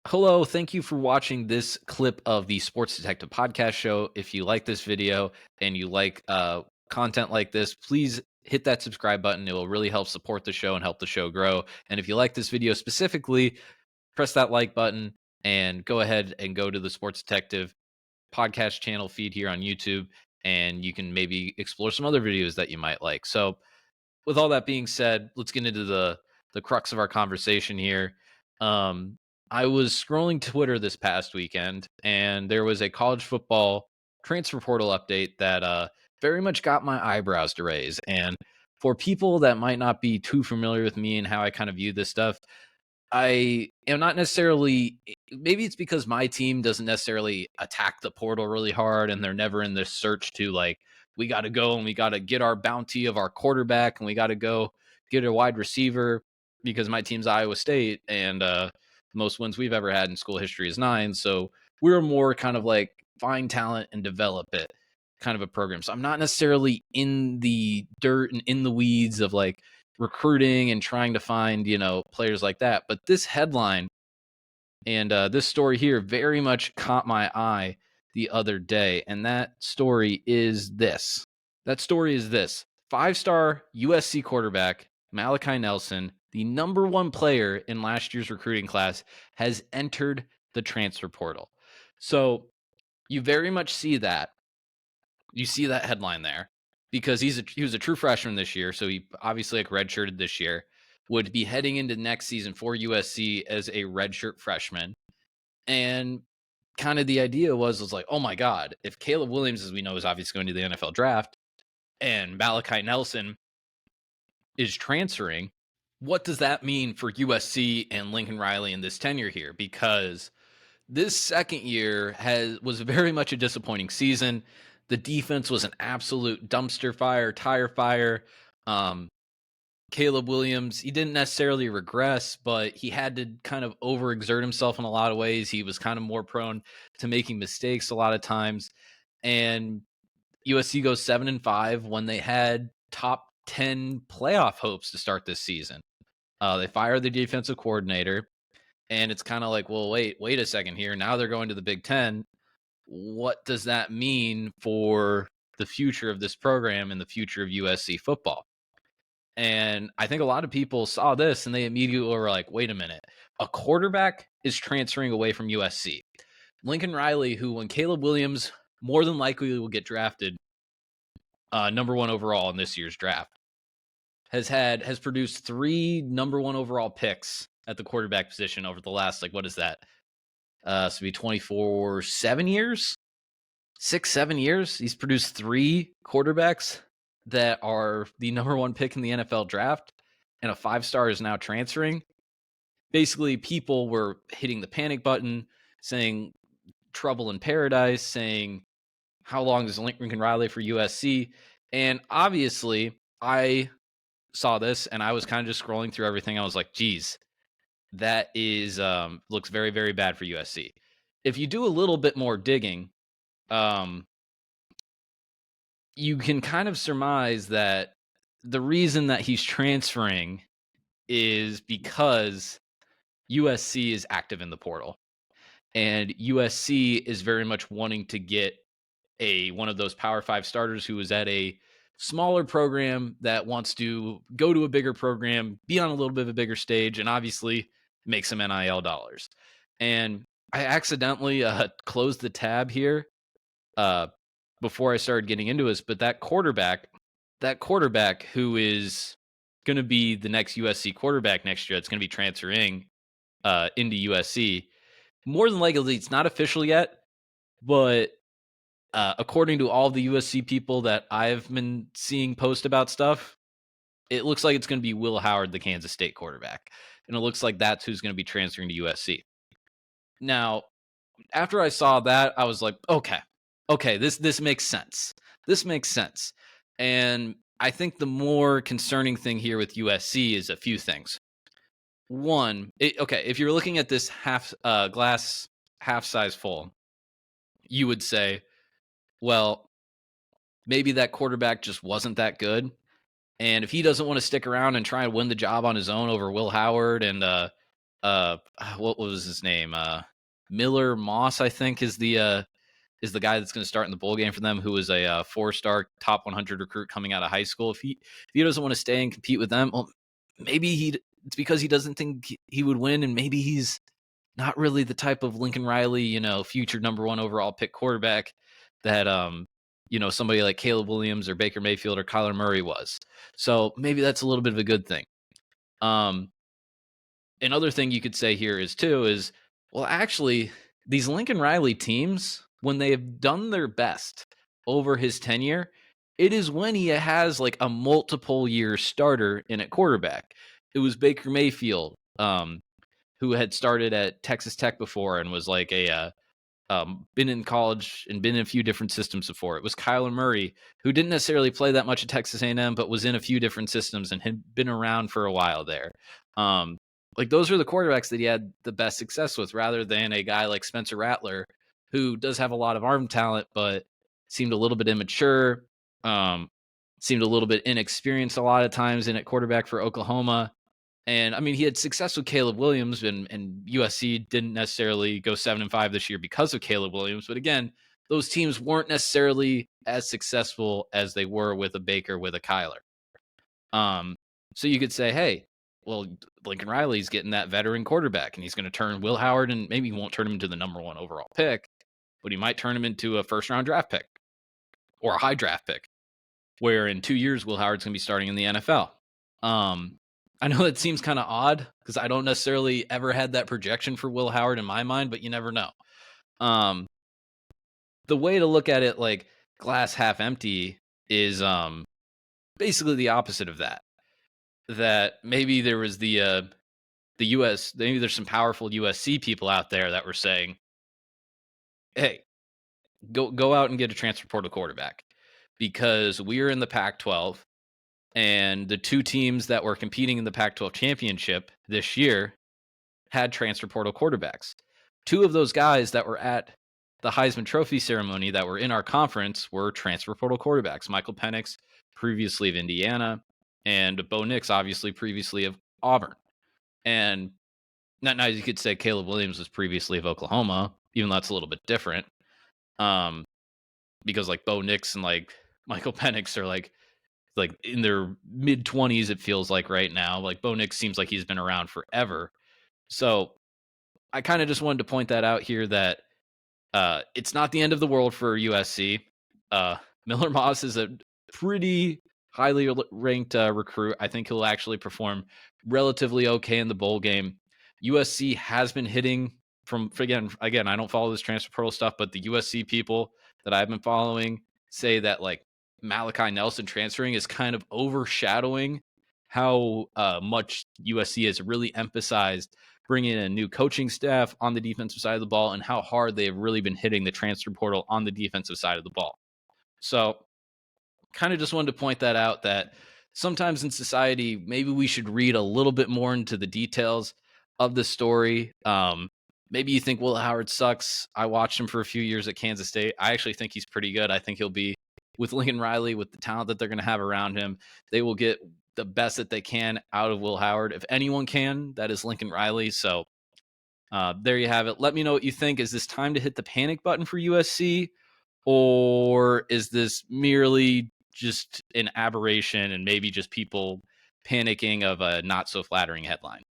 Hello, thank you for watching this clip of the Sports Detective podcast show. If you like this video and you like content like this, please hit that subscribe button. It will really help support the show and help the show grow. And if you like this video specifically, press that like button and go ahead and go to the Sports Detective podcast channel feed here on YouTube, and you can maybe explore some other videos that you might like. So, with all that being said, let's get into the crux of our conversation here. Um, I was scrolling Twitter this past weekend, and there was a college football transfer portal update that very much got my eyebrows to raise. And for people that might not be too familiar with me and how I kind of view this stuff, I am not necessarily. Maybe it's because my team doesn't necessarily attack the portal really hard, and they're never in this search to like, we got to go and we got to get our bounty of our quarterback and we got to go get a wide receiver because my team's Iowa State, and most wins we've ever had in school history is 9. So we're more kind of like find talent and develop it kind of a program. So I'm not necessarily in the dirt and in the weeds of like recruiting and trying to find, players like that. But this headline and this story here very much caught my eye the other day. And that story is this. That story is this. 5-star USC quarterback Malachi Nelson, the number one player in last year's recruiting class, has entered the transfer portal. So you very much see that. You see that headline there because he was a true freshman this year, so he obviously like redshirted this year, would be heading into next season for USC as a redshirt freshman. And kind of the idea was like, oh my God, if Caleb Williams, as we know, is obviously going to the NFL draft, and Malachi Nelson is transferring, what does that mean for USC and Lincoln Riley in this tenure here? Because this second year was very much a disappointing season. The defense was an absolute dumpster fire, tire fire. Caleb Williams, he didn't necessarily regress, but he had to kind of overexert himself in a lot of ways. He was kind of more prone to making mistakes a lot of times. And USC goes 7-5 when they had top 10 playoff hopes to start this season. They fire the defensive coordinator. And it's kind of like, well, wait a second here. Now they're going to the Big Ten. What does that mean for the future of this program and the future of USC football? And I think a lot of people saw this and they immediately were like, wait a minute, a quarterback is transferring away from USC. Lincoln Riley, who when Caleb Williams more than likely will get drafted number 1 overall in this year's draft, has produced 3 number 1 overall picks at the quarterback position over the last, like, what is that? So be 24, 7 years, 6, 7 years. He's produced 3 quarterbacks that are the number 1 pick in the NFL draft, and a 5-star is now transferring. Basically, people were hitting the panic button, saying trouble in paradise, saying how long is Lincoln Riley for USC? And obviously, I saw this and I was kind of just scrolling through everything. I was like, geez, that is looks very, very bad for USC. If you do a little bit more digging, you can kind of surmise that the reason that he's transferring is because USC is active in the portal. And USC is very much wanting to get one of those Power 5 starters who is at a smaller program that wants to go to a bigger program, be on a little bit of a bigger stage, and obviously make some NIL dollars. And I accidentally closed the tab here before I started getting into this, but that quarterback who is going to be the next USC quarterback next year, that's going to be transferring into USC, more than likely, it's not official yet, but according to all the USC people that I've been seeing post about stuff, it looks like it's going to be Will Howard, the Kansas State quarterback. And it looks like that's who's going to be transferring to USC. Now, after I saw that, I was like, okay, this makes sense. This makes sense. And I think the more concerning thing here with USC is a few things. One, if you're looking at this glass half size full, you would say, well, maybe that quarterback just wasn't that good. And if he doesn't want to stick around and try and win the job on his own over Will Howard and what was his name? Miller Moss, I think, is the guy that's going to start in the bowl game for them, who was a 4-star top 100 recruit coming out of high school. If he doesn't want to stay and compete with them, well, maybe it's because he doesn't think he would win, and maybe he's not really the type of Lincoln Riley, future number 1 overall pick quarterback that somebody like Caleb Williams or Baker Mayfield or Kyler Murray was. So maybe that's a little bit of a good thing. Another thing you could say here is, well, actually, these Lincoln Riley teams, when they have done their best over his tenure, it is when he has like a multiple year starter in at quarterback. It was Baker Mayfield, who had started at Texas Tech before and was like been in college and been in a few different systems before. It was Kyler Murray, who didn't necessarily play that much at Texas A&M, but was in a few different systems and had been around for a while there. Like those are the quarterbacks that he had the best success with, rather than a guy like Spencer Rattler, who does have a lot of arm talent, but seemed a little bit immature, seemed a little bit inexperienced a lot of times in at quarterback for Oklahoma. And I mean, he had success with Caleb Williams, and USC didn't necessarily go 7-5 this year because of Caleb Williams. But again, those teams weren't necessarily as successful as they were with a Baker, with a Kyler. So you could say, hey, well, Lincoln Riley's getting that veteran quarterback, and he's going to turn Will Howard, and maybe he won't turn him into the number 1 overall pick, but he might turn him into a first-round draft pick or a high draft pick, where in 2 years, Will Howard's going to be starting in the NFL. I know that seems kind of odd because I don't necessarily ever had that projection for Will Howard in my mind, but you never know. The way to look at it, like glass half empty, is basically the opposite of that. That maybe there was the maybe there's some powerful USC people out there that were saying, hey, go out and get a transfer portal quarterback, because we're in the Pac-12. And the 2 teams that were competing in the Pac-12 championship this year had transfer portal quarterbacks. 2 of those guys that were at the Heisman Trophy ceremony that were in our conference were transfer portal quarterbacks. Michael Penix, previously of Indiana, and Bo Nix, obviously previously of Auburn. And now you could say Caleb Williams was previously of Oklahoma, even though that's a little bit different. Because like Bo Nix and like Michael Penix are like in their mid-20s, it feels like right now. Like Bo Nix seems like he's been around forever. So I kind of just wanted to point that out here, that it's not the end of the world for USC. Miller Moss is a pretty highly ranked recruit. I think he'll actually perform relatively okay in the bowl game. USC has been hitting from, again, I don't follow this transfer portal stuff, but the USC people that I've been following say that like Malachi Nelson transferring is kind of overshadowing how much USC has really emphasized bringing in a new coaching staff on the defensive side of the ball, and how hard they have really been hitting the transfer portal on the defensive side of the ball. So kind of just wanted to point that out, that sometimes in society, maybe we should read a little bit more into the details of the story. Maybe you think Will Howard sucks. I watched him for a few years at Kansas State. I actually think he's pretty good. I think he'll be, with Lincoln Riley, with the talent that they're going to have around him, they will get the best that they can out of Will Howard. If anyone can, that is Lincoln Riley. So there you have it. Let me know what you think. Is this time to hit the panic button for USC? Or is this merely just an aberration and maybe just people panicking of a not so flattering headline?